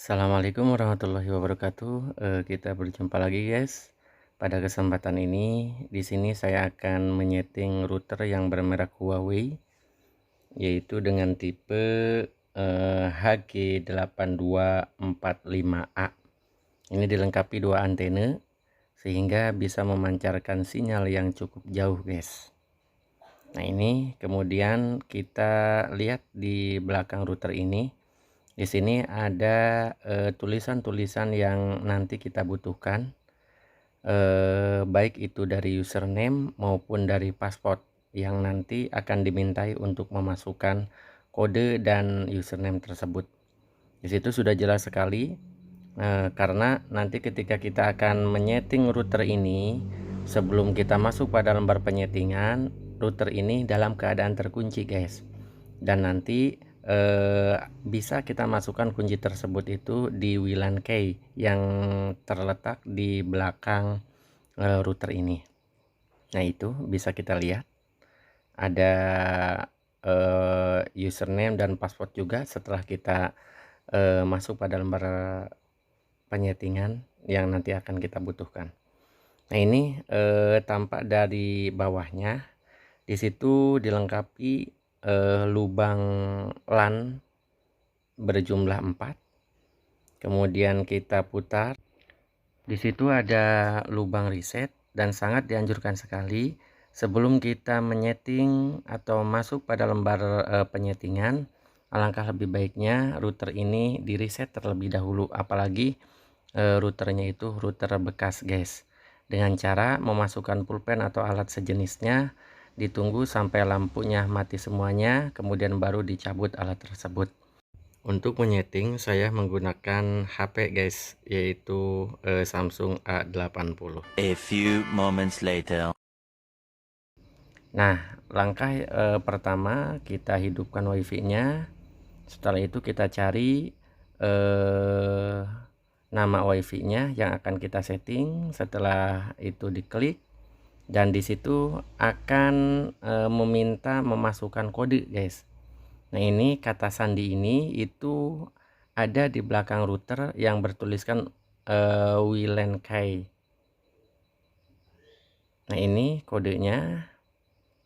Assalamualaikum warahmatullahi wabarakatuh. Kita berjumpa lagi guys. Pada kesempatan ini, di sini saya akan menyeting router yang bermerek Huawei, yaitu dengan tipe HG8245A. Ini dilengkapi dua antena, sehingga bisa memancarkan sinyal yang cukup jauh guys. Nah ini kemudian kita lihat di belakang router ini. Di sini ada tulisan-tulisan yang nanti kita butuhkan, baik itu dari username maupun dari password yang nanti akan dimintai untuk memasukkan kode dan username tersebut. Di situ sudah jelas sekali, karena nanti ketika kita akan menyeting router ini, sebelum kita masuk pada lembar penyetingan, router ini dalam keadaan terkunci guys. Dan nanti bisa kita masukkan kunci tersebut itu di WLAN key yang terletak di belakang router ini. Nah itu bisa kita lihat ada username dan password juga setelah kita masuk pada lembar penyetingan yang nanti akan kita butuhkan. Nah ini tampak dari bawahnya, di situ dilengkapi lubang LAN berjumlah 4. Kemudian kita putar. Di situ ada lubang reset dan sangat dianjurkan sekali sebelum kita menyeting atau masuk pada lembar penyetingan, alangkah lebih baiknya router ini di reset terlebih dahulu, apalagi routernya itu router bekas guys. Dengan cara memasukkan pulpen atau alat sejenisnya, ditunggu sampai lampunya mati semuanya, kemudian baru dicabut alat tersebut. Untuk menyeting saya menggunakan HP guys, yaitu Samsung A80. A few moments later. Nah, langkah pertama kita hidupkan WiFi-nya. Setelah itu kita cari nama WiFi-nya yang akan kita setting. Setelah itu diklik dan disitu akan meminta memasukkan kode guys. Nah ini kata sandi ini itu ada di belakang router yang bertuliskan WLAN key. Nah ini kodenya,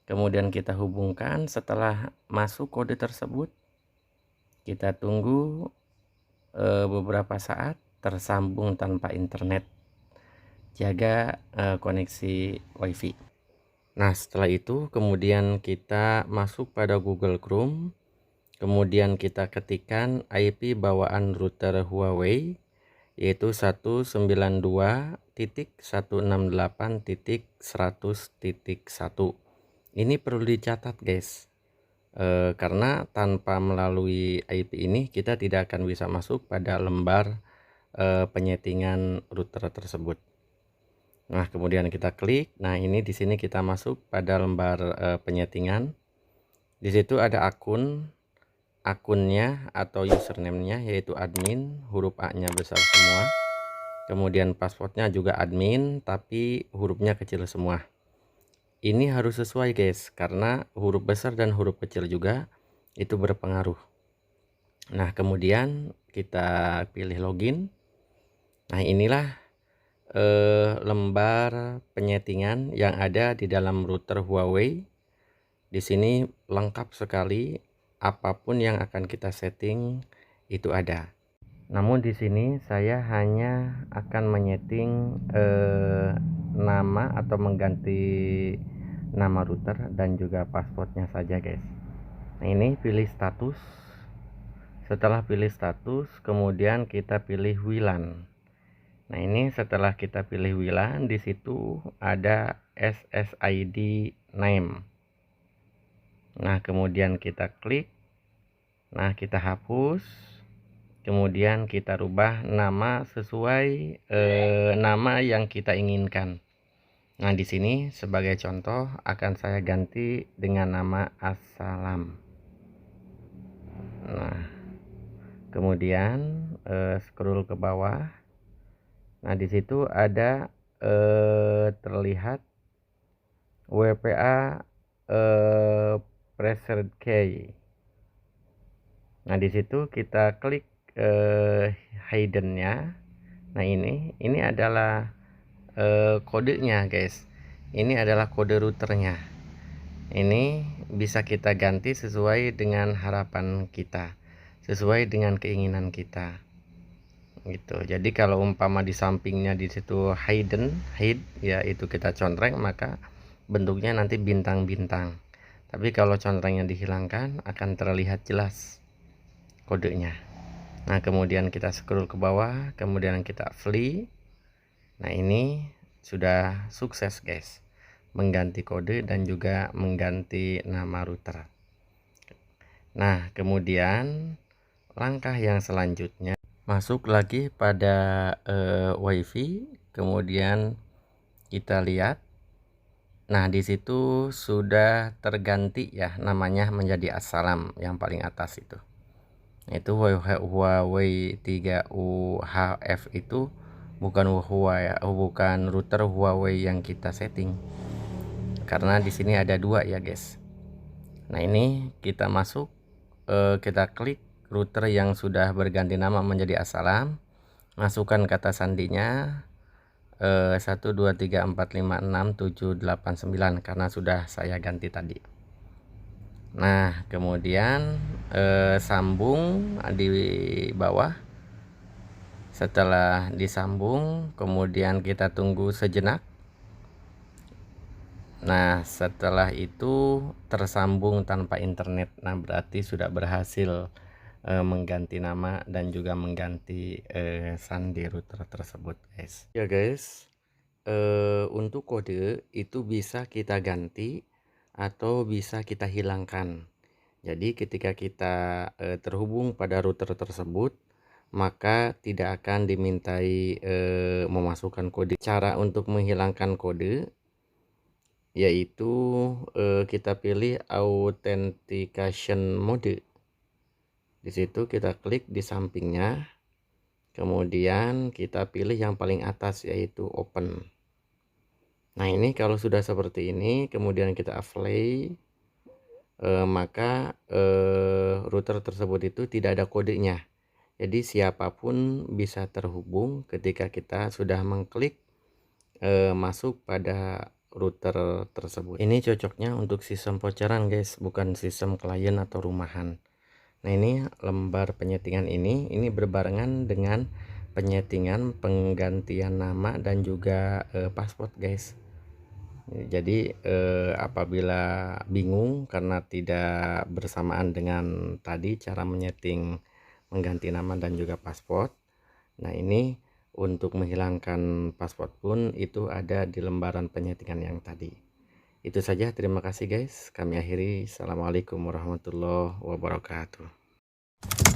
kemudian kita hubungkan. Setelah masuk kode tersebut, kita tunggu beberapa saat tersambung tanpa internet. Jaga koneksi WiFi. Nah setelah itu kemudian kita masuk pada Google Chrome. Kemudian kita ketikkan IP bawaan router Huawei, yaitu 192.168.100.1. Ini perlu dicatat guys, karena tanpa melalui IP ini kita tidak akan bisa masuk pada lembar penyetingan router tersebut. Nah kemudian kita klik. Nah ini di sini kita masuk pada lembar penyetingan. Di situ ada akunnya atau username-nya, yaitu admin, huruf A-nya besar semua. Kemudian passwordnya juga admin, tapi hurufnya kecil semua. Ini harus sesuai guys, karena huruf besar dan huruf kecil juga itu berpengaruh. Nah kemudian kita pilih login. Nah inilah lembar penyetingan yang ada di dalam router Huawei. Di sini lengkap sekali, apapun yang akan kita setting itu ada. Namun di sini saya hanya akan menyeting nama atau mengganti nama router dan juga passwordnya saja guys. Nah ini pilih status. Setelah pilih status, kemudian kita pilih WLAN. Nah ini setelah kita pilih WLAN, di situ ada SSID name. Nah kemudian kita klik. Nah kita hapus. Kemudian kita rubah nama sesuai nama yang kita inginkan. Nah di sini sebagai contoh akan saya ganti dengan nama Assalam. Nah kemudian scroll ke bawah. Nah di situ ada terlihat WPA preset key. Nah di situ kita klik hidden-nya. Nah ini adalah kodenya guys. Ini adalah kode routernya. Ini bisa kita ganti sesuai dengan harapan kita, sesuai dengan keinginan kita gitu. Jadi kalau umpama di sampingnya di situ hidden ya itu kita contreng, maka bentuknya nanti bintang-bintang. Tapi kalau contrengnya dihilangkan akan terlihat jelas kodenya. Nah kemudian kita scroll ke bawah, kemudian kita flee. Nah ini sudah sukses guys, mengganti kode dan juga mengganti nama router. Nah kemudian langkah yang selanjutnya, masuk lagi pada WiFi, kemudian kita lihat. Nah di situ sudah terganti ya namanya menjadi Assalam yang paling atas itu. Itu Huawei 3UHF itu bukan Huawei, bukan router Huawei yang kita setting. Karena di sini ada dua ya guys. Nah ini kita masuk, kita klik router yang sudah berganti nama menjadi Assalam, masukkan kata sandinya 123456789 karena sudah saya ganti tadi. Nah kemudian sambung di bawah. Setelah disambung kemudian kita tunggu sejenak. Nah setelah itu tersambung tanpa internet. Nah berarti sudah berhasil mengganti nama dan juga mengganti sandi router tersebut guys. Ya guys, untuk kode itu bisa kita ganti atau bisa kita hilangkan. Jadi ketika kita terhubung pada router tersebut, maka tidak akan dimintai memasukkan kode. Cara untuk menghilangkan kode yaitu kita pilih authentication mode. Di situ kita klik di sampingnya, kemudian kita pilih yang paling atas yaitu open. Nah ini kalau sudah seperti ini kemudian kita apply, maka router tersebut itu tidak ada kodenya. Jadi siapapun bisa terhubung ketika kita sudah mengklik masuk pada router tersebut. Ini cocoknya untuk sistem voucheran guys, bukan sistem klien atau rumahan. Nah ini lembar penyetingan ini berbarengan dengan penyetingan penggantian nama dan juga password guys. Jadi apabila bingung karena tidak bersamaan dengan tadi cara menyeting mengganti nama dan juga password, nah ini untuk menghilangkan password pun itu ada di lembaran penyetingan yang tadi. Itu saja, terima kasih guys, kami akhiri. Assalamualaikum warahmatullahi wabarakatuh.